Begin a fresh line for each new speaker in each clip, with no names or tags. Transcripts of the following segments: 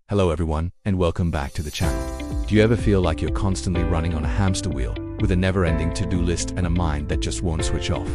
Hello everyone, and welcome back to the channel. Do you ever feel like you're constantly running on a hamster wheel, with a never-ending to-do list and a mind that just won't switch off?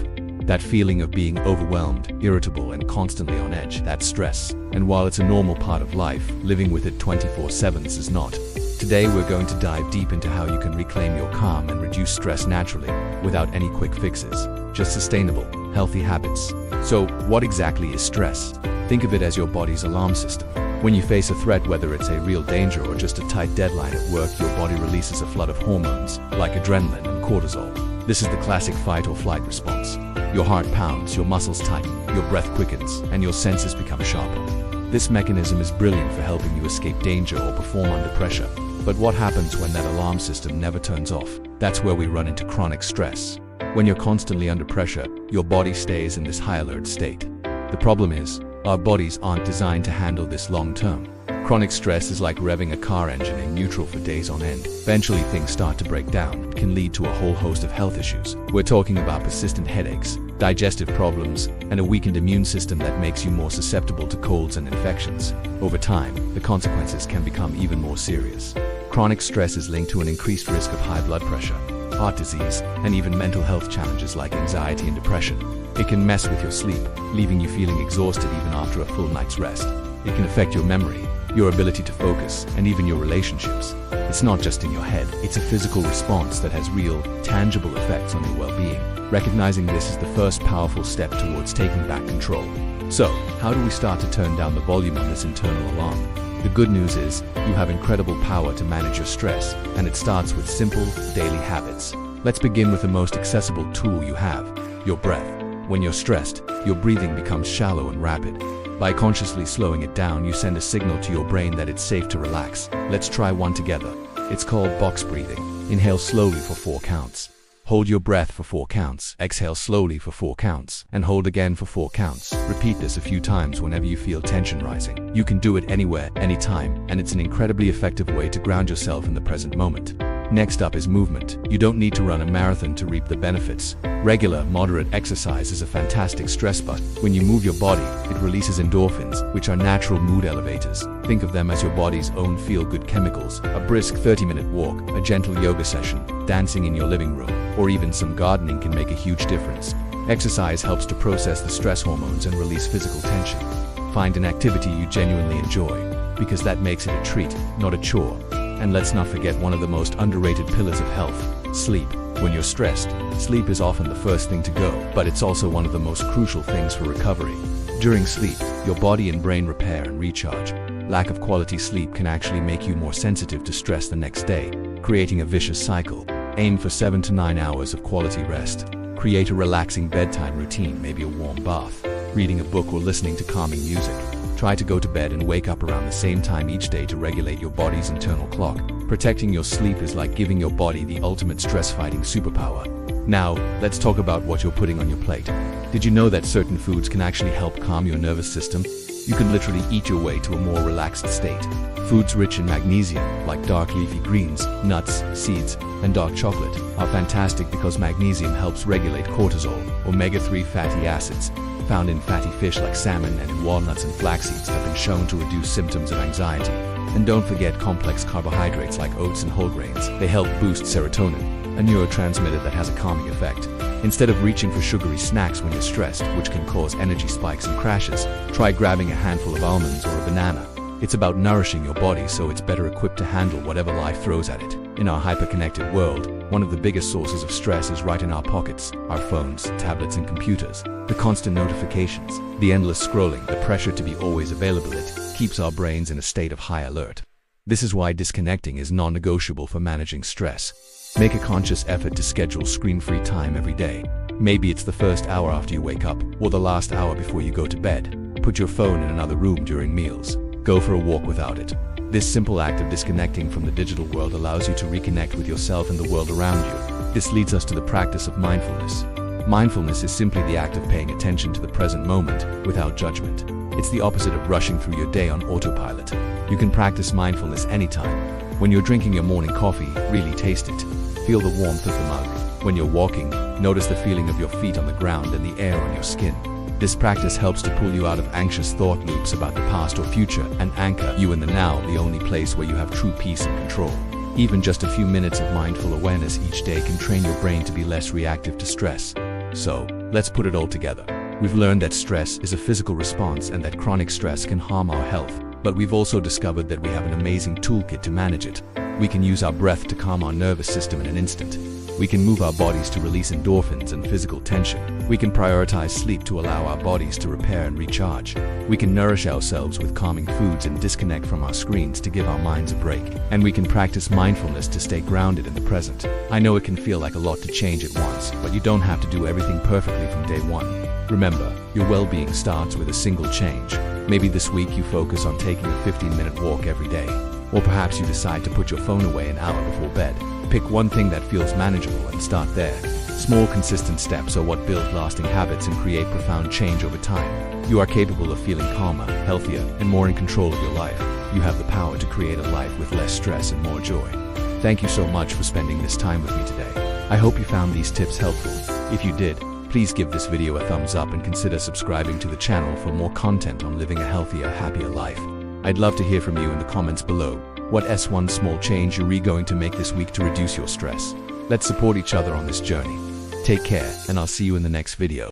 That feeling of being overwhelmed, irritable, and constantly on edge, that's stress. And while it's a normal part of life, living with it 24/7 is not. Today we're going to dive deep into how you can reclaim your calm and reduce stress naturally, without any quick fixes. Just sustainable, healthy habits. So, what exactly is stress? Think of it as your body's alarm system. When you face a threat, whether it's a real danger or just a tight deadline at work, your body releases a flood of hormones, like adrenaline and cortisol. This is the classic fight or flight response. Your heart pounds, your muscles tighten, your breath quickens, and your senses become sharper. This mechanism is brilliant for helping you escape danger or perform under pressure. But what happens when that alarm system never turns off? That's where we run into chronic stress. When you're constantly under pressure, your body stays in this high alert state. The problem is, our bodies aren't designed to handle this long term. Chronic stress is like revving a car engine in neutral for days on end. Eventually things start to break down. It can lead to a whole host of health issues. We're talking about persistent headaches, digestive problems, and a weakened immune system that makes you more susceptible to colds and infections. Over time, the consequences can become even more serious. Chronic stress is linked to an increased risk of high blood pressure, heart disease, and even mental health challenges like anxiety and depression. It can mess with your sleep, leaving you feeling exhausted even after a full night's rest. It can affect your memory, your ability to focus, and even your relationships. It's not just in your head, it's a physical response that has real, tangible effects on your well-being. Recognizing this is the first powerful step towards taking back control. So, how do we start to turn down the volume on this internal alarm? The good news is, you have incredible power to manage your stress, and it starts with simple, daily habits. Let's begin with the most accessible tool you have, your breath. When you're stressed, your breathing becomes shallow and rapid. By consciously slowing it down, you send a signal to your brain that it's safe to relax. Let's try one together. It's called box breathing. Inhale slowly for 4 counts. Hold your breath for 4 counts. Exhale slowly for 4 counts. And hold again for 4 counts. Repeat this a few times whenever you feel tension rising. You can do it anywhere, anytime, and it's an incredibly effective way to ground yourself in the present moment. Next up is movement. You don't need to run a marathon to reap the benefits. Regular, moderate exercise is a fantastic stress buster. When you move your body, it releases endorphins, which are natural mood elevators. Think of them as your body's own feel-good chemicals. A brisk 30-minute walk, a gentle yoga session, dancing in your living room, or even some gardening can make a huge difference. Exercise helps to process the stress hormones and release physical tension. Find an activity you genuinely enjoy, because that makes it a treat, not a chore. And let's not forget one of the most underrated pillars of health, sleep. When you're stressed, sleep is often the first thing to go, but it's also one of the most crucial things for recovery. During sleep, your body and brain repair and recharge. Lack of quality sleep can actually make you more sensitive to stress the next day, creating a vicious cycle. Aim for 7 to 9 hours of quality rest. Create a relaxing bedtime routine, maybe a warm bath, reading a book, or listening to calming music. Try to go to bed and wake up around the same time each day to regulate your body's internal clock. Protecting your sleep is like giving your body the ultimate stress-fighting superpower. Now, let's talk about what you're putting on your plate. Did you know that certain foods can actually help calm your nervous system? You can literally eat your way to a more relaxed state. Foods rich in magnesium, like dark leafy greens, nuts, seeds, and dark chocolate, are fantastic because magnesium helps regulate cortisol, omega-3 fatty acids, found in fatty fish like salmon and in walnuts and flax seeds, have been shown to reduce symptoms of anxiety. And don't forget complex carbohydrates like oats and whole grains. They help boost serotonin, a neurotransmitter that has a calming effect. Instead of reaching for sugary snacks when you're stressed, which can cause energy spikes and crashes, try grabbing a handful of almonds or a banana. It's about nourishing your body so it's better equipped to handle whatever life throws at it. In our hyper-connected world, one of the biggest sources of stress is right in our pockets, our phones, tablets, and computers. The constant notifications, the endless scrolling, the pressure to be always available, it keeps our brains in a state of high alert. This is why disconnecting is non-negotiable for managing stress. Make a conscious effort to schedule screen-free time every day. Maybe it's the first hour after you wake up, or the last hour before you go to bed. Put your phone in another room during meals. Go for a walk without it. This simple act of disconnecting from the digital world allows you to reconnect with yourself and the world around you. This leads us to the practice of mindfulness. Mindfulness is simply the act of paying attention to the present moment without judgment. It's the opposite of rushing through your day on autopilot. You can practice mindfulness anytime. When you're drinking your morning coffee, really taste it. Feel the warmth of the mug. When you're walking, notice the feeling of your feet on the ground and the air on your skin. This practice helps to pull you out of anxious thought loops about the past or future and anchor you in the now, the only place where you have true peace and control. Even just a few minutes of mindful awareness each day can train your brain to be less reactive to stress. So, let's put it all together. We've learned that stress is a physical response and that chronic stress can harm our health, but we've also discovered that we have an amazing toolkit to manage it. We can use our breath to calm our nervous system in an instant. We can move our bodies to release endorphins and physical tension. We can prioritize sleep to allow our bodies to repair and recharge. We can nourish ourselves with calming foods and disconnect from our screens to give our minds a break. And we can practice mindfulness to stay grounded in the present. I know it can feel like a lot to change at once, but you don't have to do everything perfectly from day one. Remember, your well-being starts with a single change. Maybe this week you focus on taking a 15-minute walk every day. Or perhaps you decide to put your phone away an hour before bed. Pick one thing that feels manageable and start there. Small, consistent steps are what build lasting habits and create profound change over time. You are capable of feeling calmer, healthier, and more in control of your life. You have the power to create a life with less stress and more joy. Thank you so much for spending this time with me today. I hope you found these tips helpful. If you did, please give this video a thumbs up and consider subscribing to the channel for more content on living a healthier, happier life. I'd love to hear from you in the comments below. What one small change you're going to make this week to reduce your stress? Let's support each other on this journey. Take care, and I'll see you in the next video.